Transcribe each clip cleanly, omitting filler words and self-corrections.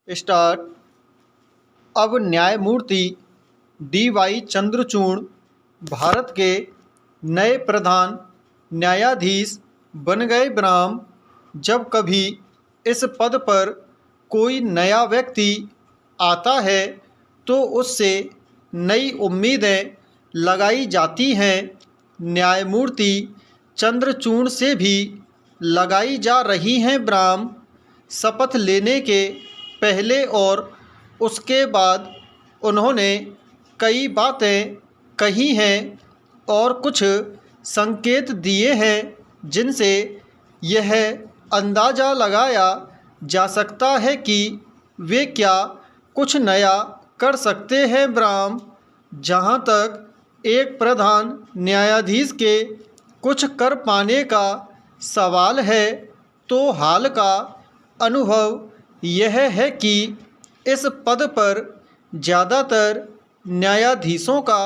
Start. अब न्यायमूर्ति D.Y.. Chandrachud Bharat के नए प्रधान न्यायाधीश बन गए। ब्राह्म, जब कभी इस पद पर कोई नया व्यक्ति आता है तो उससे नई उम्मीदें लगाई जाती हैं। न्यायमूर्ति चंद्रचूड़ से भी लगाई जा रही हैं। ब्राह्म, शपथ लेने के पहले और उसके बाद उन्होंने कई बातें कही हैं और कुछ संकेत दिए हैं जिनसे यह अंदाज़ा लगाया जा सकता है कि वे क्या कुछ नया कर सकते हैं। ब्राह्म, जहाँ तक एक प्रधान न्यायाधीश के कुछ कर पाने का सवाल है, तो हाल का अनुभव यह है कि इस पद पर ज़्यादातर न्यायाधीशों का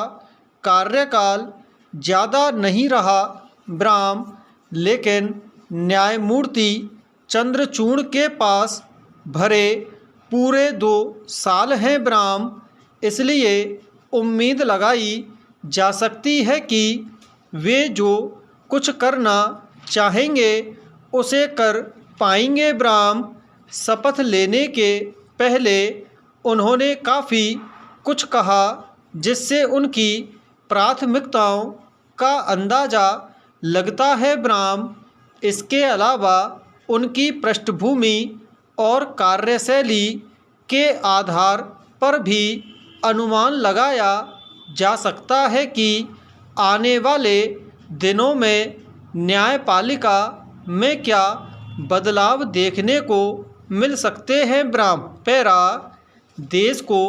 कार्यकाल ज़्यादा नहीं रहा। ब्राह्म, लेकिन न्यायमूर्ति चंद्रचूड़ के पास भरे पूरे 2 साल हैं। ब्राह्म, इसलिए उम्मीद लगाई जा सकती है कि वे जो कुछ करना चाहेंगे उसे कर पाएंगे। ब्राह्म, शपथ लेने के पहले उन्होंने काफ़ी कुछ कहा जिससे उनकी प्राथमिकताओं का अंदाज़ा लगता है। ब्राह्म, इसके अलावा उनकी पृष्ठभूमि और कार्यशैली के आधार पर भी अनुमान लगाया जा सकता है कि आने वाले दिनों में न्यायपालिका में क्या बदलाव देखने को मिल सकते हैं। ब्राह्म, पैरा, देश को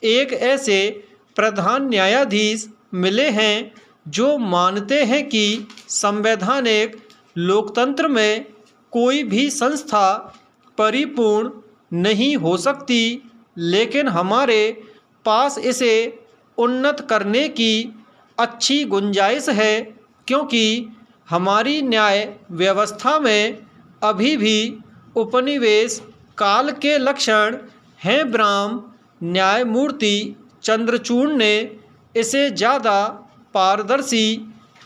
एक ऐसे प्रधान न्यायाधीश मिले हैं जो मानते हैं कि संवैधानिक लोकतंत्र में कोई भी संस्था परिपूर्ण नहीं हो सकती, लेकिन हमारे पास इसे उन्नत करने की अच्छी गुंजाइश है क्योंकि हमारी न्याय व्यवस्था में अभी भी उपनिवेश काल के लक्षण हैं। ब्राह्म, न्यायमूर्ति चंद्रचूड़ ने इसे ज़्यादा पारदर्शी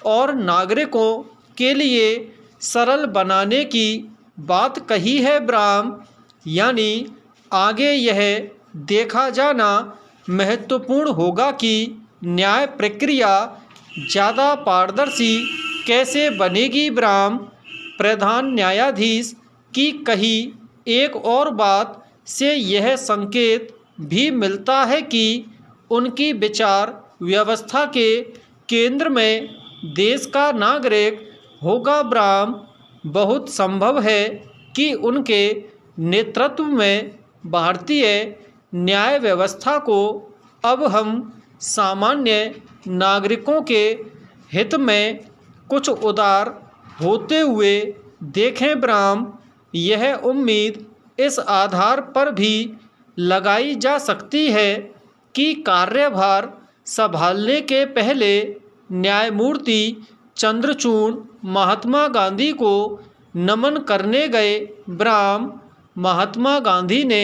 और नागरिकों के लिए सरल बनाने की बात कही है। ब्राह्म, यानी आगे यह देखा जाना महत्वपूर्ण होगा कि न्याय प्रक्रिया ज़्यादा पारदर्शी कैसे बनेगी। ब्राह्म, प्रधान न्यायाधीश की कही एक और बात से यह संकेत भी मिलता है कि उनकी विचार व्यवस्था के केंद्र में देश का नागरिक होगा। ब्राह्म, बहुत संभव है कि उनके नेतृत्व में भारतीय न्याय व्यवस्था को अब हम सामान्य नागरिकों के हित में कुछ उदार होते हुए देखें। ब्राह्म, यह उम्मीद इस आधार पर भी लगाई जा सकती है कि कार्यभार संभालने के पहले न्यायमूर्ति चंद्रचूड़ महात्मा गांधी को नमन करने गए। ब्राह्म, महात्मा गांधी ने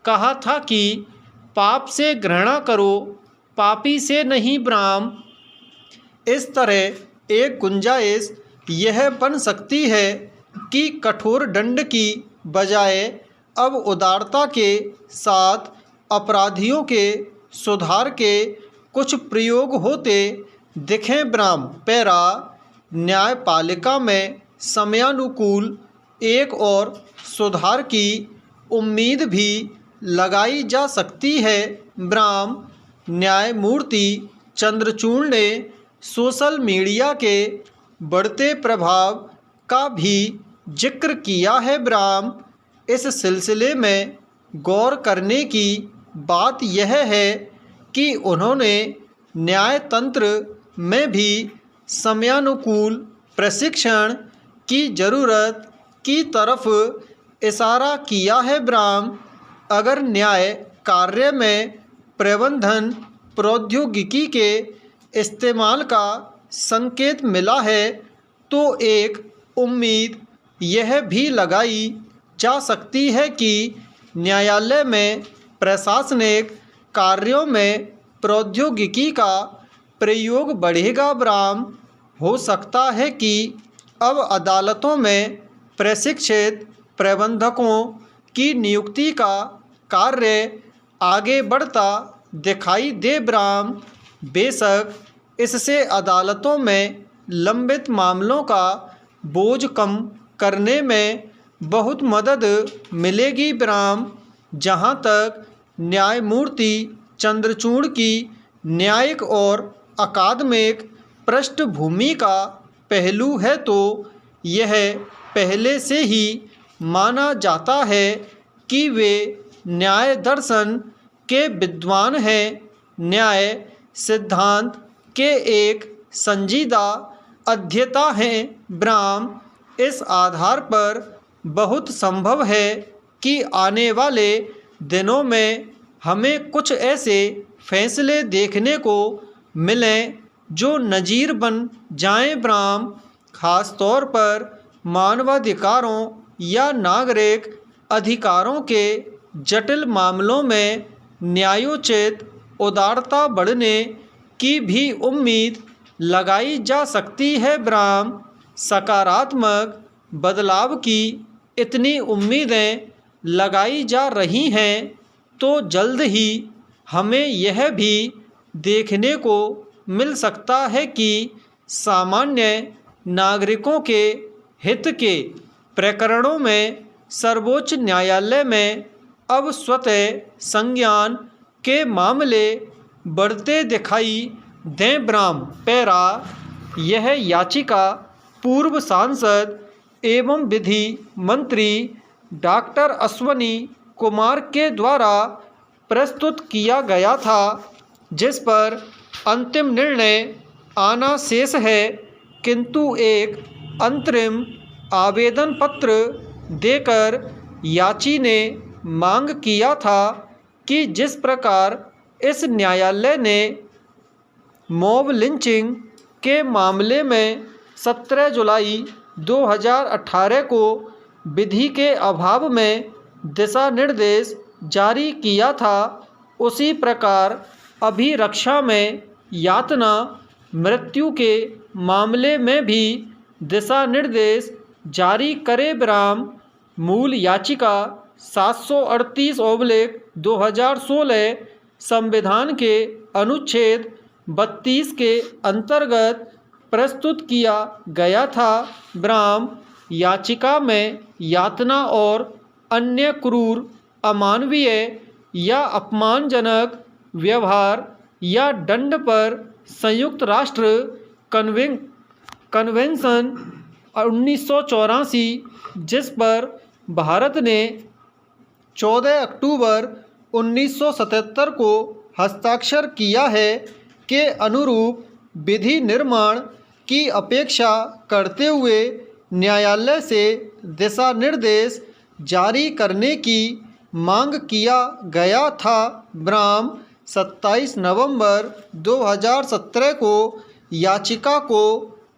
कहा था कि पाप से घृणा करो, पापी से नहीं। ब्राह्म, इस तरह एक गुंजाइश यह बन सकती है कि कठोर दंड की बजाय अब उदारता के साथ अपराधियों के सुधार के कुछ प्रयोग होते दिखें। ब्राह्म, पैरा, न्यायपालिका में समयानुकूल एक और सुधार की उम्मीद भी लगाई जा सकती है। ब्राह्म, न्यायमूर्ति चंद्रचूड़ ने सोशल मीडिया के बढ़ते प्रभाव का भी जिक्र किया है। ब्राह्म, इस सिलसिले में गौर करने की बात यह है कि उन्होंने न्यायतंत्र में भी समयानुकूल प्रशिक्षण की ज़रूरत की तरफ इशारा किया है। ब्राह्म, अगर न्याय कार्य में प्रबंधन प्रौद्योगिकी के इस्तेमाल का संकेत मिला है तो एक उम्मीद यह भी लगाई जा सकती है कि न्यायालय में प्रशासनिक कार्यों में प्रौद्योगिकी का प्रयोग बढ़ेगा। ब्राह्म हो सकता है कि अब अदालतों में प्रशिक्षित प्रबंधकों की नियुक्ति का कार्य आगे बढ़ता दिखाई दे। ब्राह्म बेशक इससे अदालतों में लंबित मामलों का बोझ कम करने में बहुत मदद मिलेगी। ब्राह्म जहाँ तक न्यायमूर्ति चंद्रचूड़ की न्यायिक और अकादमिक पृष्ठभूमि का पहलू है तो यह पहले से ही माना जाता है कि वे न्याय दर्शन के विद्वान हैं, न्याय सिद्धांत के एक संजीदा अध्येता हैं। ब्राह्म इस आधार पर बहुत संभव है कि आने वाले दिनों में हमें कुछ ऐसे फैसले देखने को मिलें जो नज़ीर बन जाएं। ब्राह्म खास तौर पर मानवाधिकारों या नागरिक अधिकारों के जटिल मामलों में न्यायोचित उदारता बढ़ने की भी उम्मीद लगाई जा सकती है। ब्राह्म सकारात्मक बदलाव की इतनी उम्मीदें लगाई जा रही हैं तो जल्द ही हमें यह भी देखने को मिल सकता है कि सामान्य नागरिकों के हित के प्रकरणों में सर्वोच्च न्यायालय में अब स्वतः संज्ञान के मामले बढ़ते दिखाई दें। ब्राह्म पैरा यह याचिका पूर्व सांसद एवं विधि मंत्री डॉक्टर अश्वनी कुमार के द्वारा प्रस्तुत किया गया था, जिस पर अंतिम निर्णय आना शेष है, किंतु एक अंतरिम आवेदन पत्र देकर याची ने मांग किया था कि जिस प्रकार इस न्यायालय ने मॉब लिंचिंग के मामले में 17 जुलाई 2018 को विधि के अभाव में दिशा निर्देश जारी किया था, उसी प्रकार अभिरक्षा में यातना मृत्यु के मामले में भी दिशा निर्देश जारी करे। ब्राह्म मूल याचिका 738/2016 संविधान के अनुच्छेद 32 के अंतर्गत प्रस्तुत किया गया था। ब्राह्म याचिका में यातना और अन्य क्रूर, अमानवीय या अपमानजनक व्यवहार या दंड पर संयुक्त राष्ट्र कन्वेंशन 1984, जिस पर भारत ने 14 अक्टूबर 1977 को हस्ताक्षर किया है, के अनुरूप विधि निर्माण की अपेक्षा करते हुए न्यायालय से दिशा निर्देश जारी करने की मांग किया गया था। ब्राह्म 27 नवंबर 2017 को याचिका को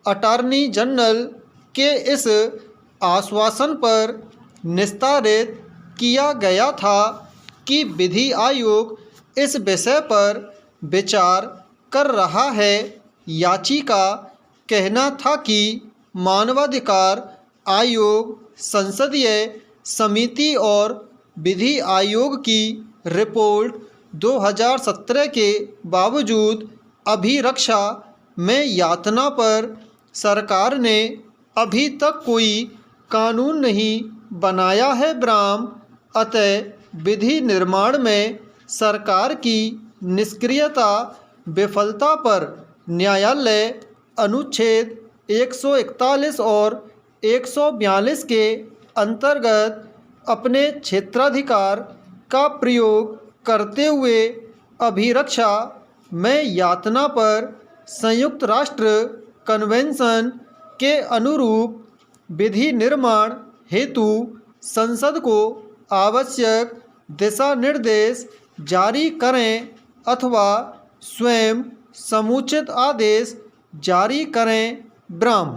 अटॉर्नी जनरल के इस आश्वासन पर निस्तारित किया गया था कि विधि आयोग इस विषय पर विचार कर रहा है। याची का कहना था कि मानवाधिकार आयोग, संसदीय समिति और विधि आयोग की रिपोर्ट 2017 के बावजूद अभिरक्षा में यातना पर सरकार ने अभी तक कोई कानून नहीं बनाया है। ब्राह्म अतः विधि निर्माण में सरकार की निष्क्रियता, विफलता पर न्यायालय अनुच्छेद 141 और 142 के अंतर्गत अपने क्षेत्राधिकार का प्रयोग करते हुए अभिरक्षा में यातना पर संयुक्त राष्ट्र कन्वेंशन के अनुरूप विधि निर्माण हेतु संसद को आवश्यक दिशा निर्देश जारी करें अथवा स्वयं समुचित आदेश जारी करें। ब्राह्म